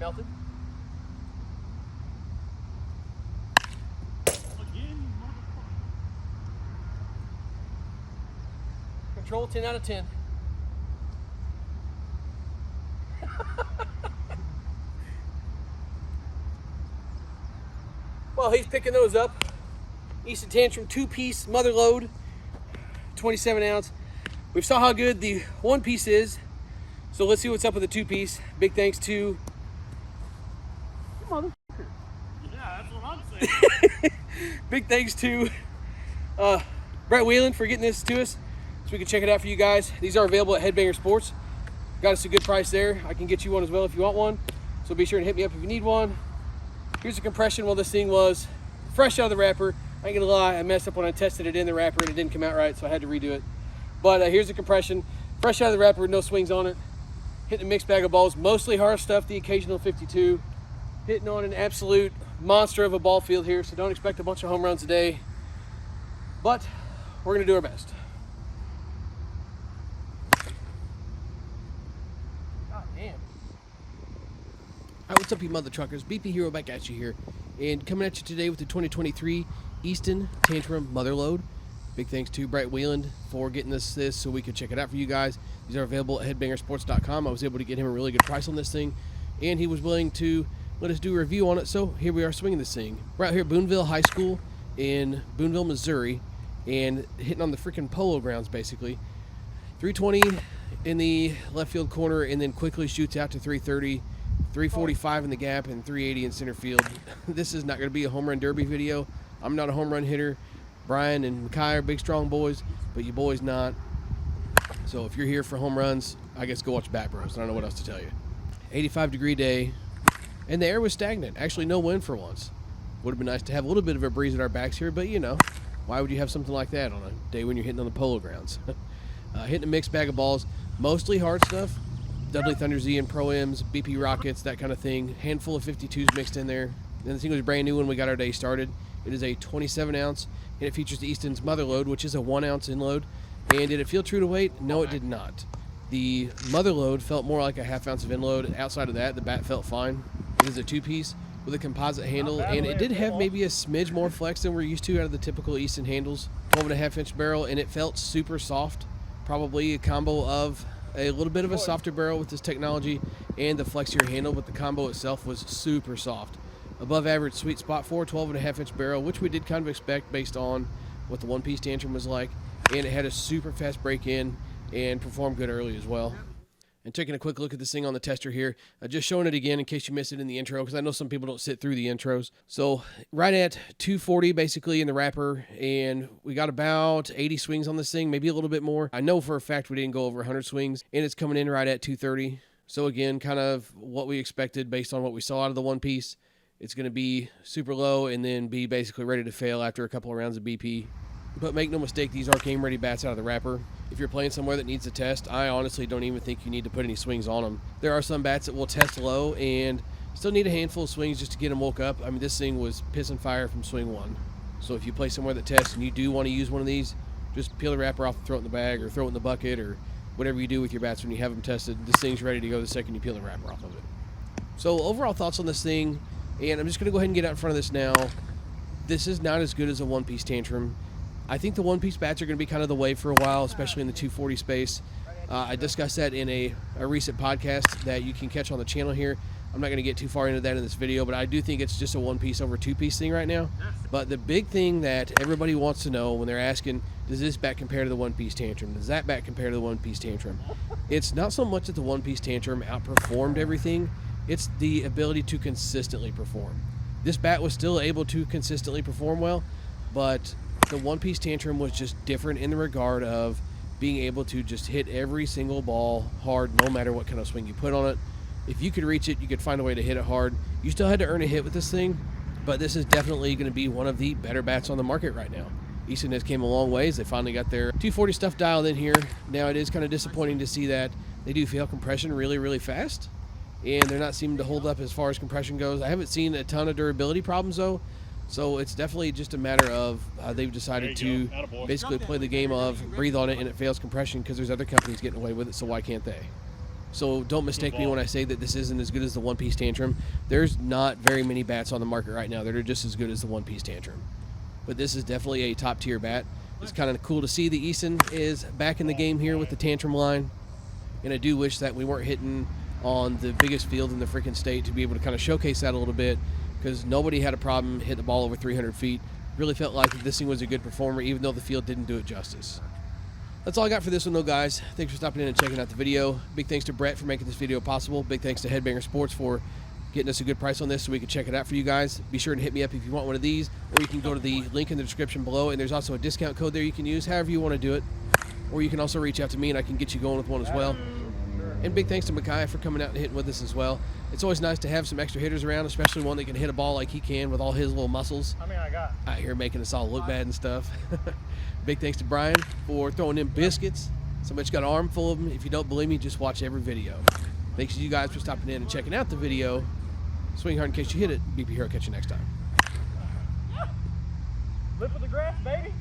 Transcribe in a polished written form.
Melted. Again, motherfucker. Control 10 out of 10. Well, he's picking those up. Easton Tantrum 2-piece Motherload, 27 ounce. We saw how good the 1-piece is, so let's see what's up with the 2-piece. Big thanks to Yeah, that's what I'm saying. big thanks to Brett Whelan for getting this to us so we can check it out for you guys. These are available at Headbanger Sports. Got us a good price there. I can get you one as well if you want one, so be sure to hit me up if you need one. Here's the compression while this thing was fresh out of the wrapper. I ain't gonna lie, I messed up when I tested it in the wrapper and it didn't come out right, so I had to redo it. But here's the compression. Fresh out of the wrapper, no swings on it. Hitting a mixed bag of balls, mostly hard stuff, the occasional 52. Hitting on an absolute monster of a ball field here, so don't expect a bunch of home runs today. But we're gonna do our best. God damn. Alright, what's up you mother truckers? BP Hero back at you here. And coming at you today with the 2023 Easton Tantrum Motherload. Big thanks to Brett Whelan for getting us this so we could check it out for you guys. These are available at headbangersports.com. I was able to get him a really good price on this thing, and he was willing to let us do a review on it, so here we are swinging this thing. We're out here at Boonville High School in Boonville, Missouri, and hitting on the freaking polo grounds, basically. 320 in the left field corner, and then quickly shoots out to 330, 345 in the gap, and 380 in center field. This is not going to be a home run derby video. I'm not a home run hitter. Brian and Kai are big, strong boys, but you boys not. So if you're here for home runs, I guess go watch Bat Bros. I don't know what else to tell you. 85-degree day, and the air was stagnant. Actually, no wind for once. Would have been nice to have a little bit of a breeze at our backs here, but you know, why would you have something like that on a day when you're hitting on the polo grounds? Hitting a mixed bag of balls, mostly hard stuff. Dudley Thunder Z and Pro-Ms, BP Rockets, that kind of thing. Handful of 52s mixed in there. And the thing was brand new when we got our day started. It is a 27 ounce, and it features the Easton's Motherload, which is a 1 ounce inload. And did it feel true to weight? No, it did not. The Motherload felt more like a ½ ounce of inload. Outside of that, the bat felt fine. It is a 2-piece with a composite handle, and it did have maybe a smidge more flex than we're used to out of the typical Easton handles. 12.5 inch barrel, and it felt super soft. Probably a combo of a little bit of a softer barrel with this technology and the flexier handle, but the combo itself was super soft. Above average sweet spot for a 12.5 inch barrel, which we did kind of expect based on what the 1-piece Tantrum was like, and it had a super fast break in and performed good early as well. And taking a quick look at this thing on the tester here, just showing it again in case you missed it in the intro, because I know some people don't sit through the intros. So right at 240 basically in the wrapper, and we got about 80 swings on this thing, maybe a little bit more. I know for a fact we didn't go over 100 swings, and it's coming in right at 230. So again, kind of what we expected based on what we saw out of the 1-piece. It's going to be super low and then be basically ready to fail after a couple of rounds of BP. But make no mistake, these are game-ready bats out of the wrapper. If you're playing somewhere that needs a test, I honestly don't even think you need to put any swings on them. There are some bats that will test low and still need a handful of swings just to get them woke up. I mean, this thing was pissing fire from swing 1. So if you play somewhere that tests and you do want to use one of these, just peel the wrapper off and throw it in the bag or throw it in the bucket or whatever you do with your bats when you have them tested. This thing's ready to go the second you peel the wrapper off of it. So overall thoughts on this thing, and I'm just going to go ahead and get out in front of this now. This is not as good as a 1-piece Tantrum. I think the 1-piece bats are going to be kind of the way for a while, especially in the 240 space. I discussed that in a recent podcast that you can catch on the channel here. I'm not going to get too far into that in this video, but I do think it's just a 1-piece over 2-piece thing right now. But the big thing that everybody wants to know when they're asking, does this bat compare to the 1-piece Tantrum? Does that bat compare to the 1-piece Tantrum? It's not so much that the 1-piece Tantrum outperformed everything. It's the ability to consistently perform. This bat was still able to consistently perform well, but the 1-piece Tantrum was just different in the regard of being able to just hit every single ball hard, no matter what kind of swing you put on it. If you could reach it, you could find a way to hit it hard. You still had to earn a hit with this thing, but this is definitely going to be one of the better bats on the market right now. Easton has came a long ways. They finally got their 240 stuff dialed in here. Now it is kind of disappointing to see that they do fail compression really, really fast, and they're not seeming to hold up as far as compression goes. I haven't seen a ton of durability problems though, so it's definitely just a matter of they've decided to basically play the game of breathe on it and it fails compression because there's other companies getting away with it, so why can't they? So don't mistake me when I say that this isn't as good as the one-piece Tantrum. There's not very many bats on the market right now that are just as good as the one-piece Tantrum. But this is definitely a top-tier bat. It's kind of cool to see the Easton is back in the game here with the Tantrum line. And I do wish that we weren't hitting on the biggest field in the freaking state to be able to kind of showcase that a little bit, because nobody had a problem hitting the ball over 300 feet. Really felt like this thing was a good performer, even though the field didn't do it justice. That's all I got for this one, though, guys. Thanks for stopping in and checking out the video. Big thanks to Brett for making this video possible. Big thanks to Headbanger Sports for getting us a good price on this so we could check it out for you guys. Be sure to hit me up if you want one of these, or you can go to the link in the description below, and there's also a discount code there you can use, however you want to do it. Or you can also reach out to me, and I can get you going with one as well. And big thanks to Makai for coming out and hitting with us as well. It's always nice to have some extra hitters around, especially one that can hit a ball like he can with all his little muscles. How many I got? Out here making us all look bad and stuff. Big thanks to Brian for throwing in biscuits. Somebody's got an armful of them. If you don't believe me, just watch every video. Thanks to you guys for stopping in and checking out the video. Swing hard in case you hit it. BP Hero, catch you next time. Lip of the grass, baby.